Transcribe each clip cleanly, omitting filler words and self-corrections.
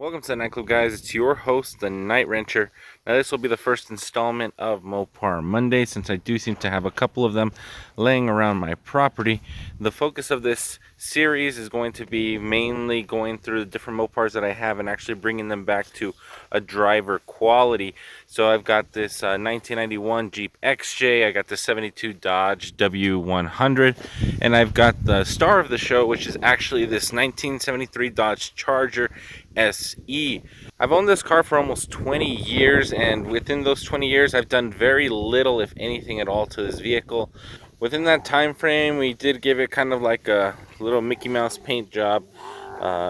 Welcome to the Nightclub, guys. It's your host, the Night Wrencher. Now, this will be the first installment of Mopar Monday, since I do seem to have a couple of them laying around my property. The focus of this series is going to be mainly going through the different Mopars that I have and actually bringing them back to a driver quality. So I've got this 1991 Jeep XJ, I got the 72 Dodge W100, and I've got the star of the show, which is actually this 1973 Dodge Charger SE. I've owned this car for almost 20 years, and within those 20 years I've done very little, if anything at all, to this vehicle. Within that time frame, we did give it kind of like a little Mickey Mouse paint job.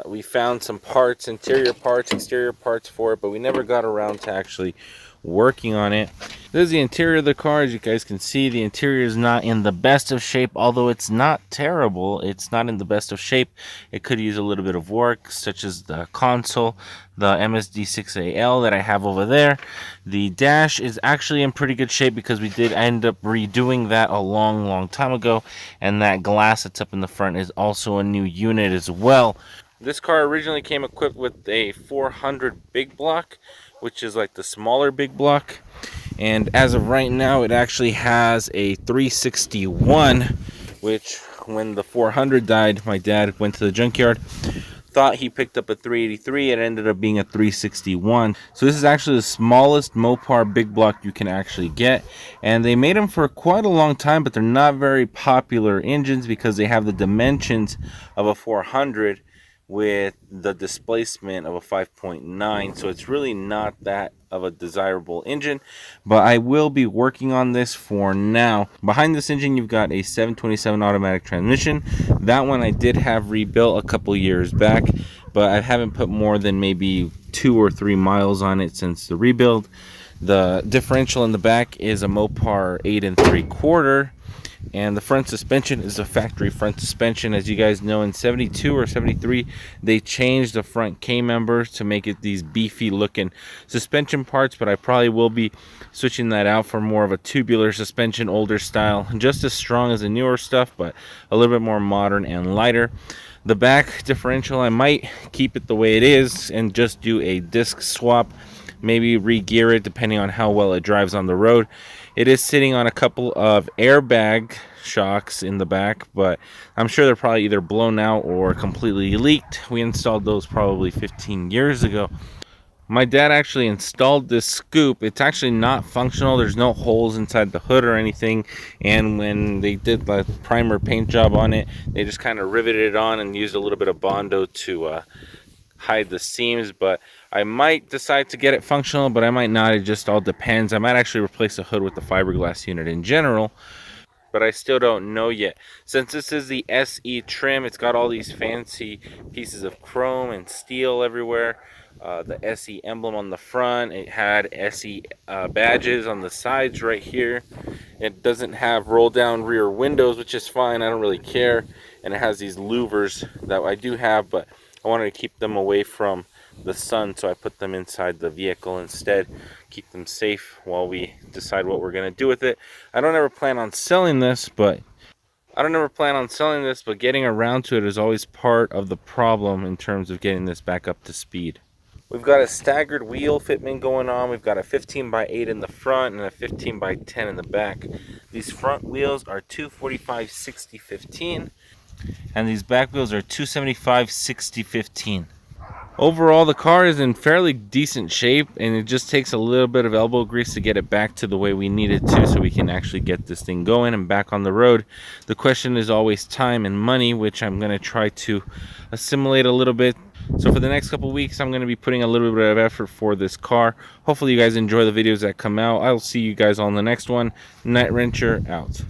We found some parts, interior parts, exterior parts for it, but we never got around to actually working on it. This is the interior of the car. As you guys can see, the interior is not in the best of shape, although it's not terrible. It's not in the best of shape. It could use a little bit of work, such as the console, the MSD6AL that I have over there. The dash is actually in pretty good shape because we did end up redoing that a long time ago, and that glass that's up in the front is also a new unit as well. This car originally came equipped with a 400 big block, which is like the smaller big block, and as of right now it actually has a 361, which when the 400 died, my dad went to the junkyard, thought he picked up a 383. It ended up being a 361. So this is actually the smallest Mopar big block you can actually get, and they made them for quite a long time, but they're not very popular engines because they have the dimensions of a 400 with the displacement of a 5.9, so it's really not that of a desirable engine, but I will be working on this for now. Behind this engine, you've got a 727 automatic transmission. That one I did have rebuilt a couple years back, but I haven't put more than maybe 2 or 3 miles on it since the rebuild. The differential in the back is a Mopar 8 3/4, and the front suspension is a factory front suspension. As you guys know, in 72 or 73 they changed the front K-members to make it these beefy looking suspension parts, but I probably will be switching that out for more of a tubular suspension, older style, just as strong as the newer stuff, but a little bit more modern and lighter. The back differential, I might keep it the way it is and just do a disc swap, maybe re-gear it depending on how well it drives on the road. It is sitting on a couple of airbag shocks in the back, but I'm sure they're probably either blown out or completely leaked. We installed those probably 15 years ago. My dad actually installed this scoop. It's actually not functional. There's no holes inside the hood or anything, and when they did the primer paint job on it, they just kind of riveted it on and used a little bit of Bondo to hide the seams. But I might decide to get it functional, but I might not. It just all depends. I might actually replace the hood with the fiberglass unit in general, but I still don't know yet. Since this is the SE trim, it's got all these fancy pieces of chrome and steel everywhere. The SE emblem on the front, it had SE badges on the sides right here. It doesn't have roll down rear windows, which is fine, I don't really care. And it has these louvers that I do have, but I wanted to keep them away from the sun, so I put them inside the vehicle instead, keep them safe while we decide what we're going to do with it. I don't ever plan on selling this, but getting around to it is always part of the problem in terms of getting this back up to speed. We've got a staggered wheel fitment going on. We've got a 15x8 in the front and a 15x10 in the back. These front wheels are 245/60/15, and these back wheels are 275/60/15. Overall, the car is in fairly decent shape, and it just takes a little bit of elbow grease to get it back to the way we need it to, so we can actually get this thing going and back on the road. The question is always time and money, which I'm going to try to assimilate a little bit. So for the next couple weeks, I'm going to be putting a little bit of effort for this car. Hopefully you guys enjoy the videos that come out. I'll see you guys on the next one. Night Wrencher out.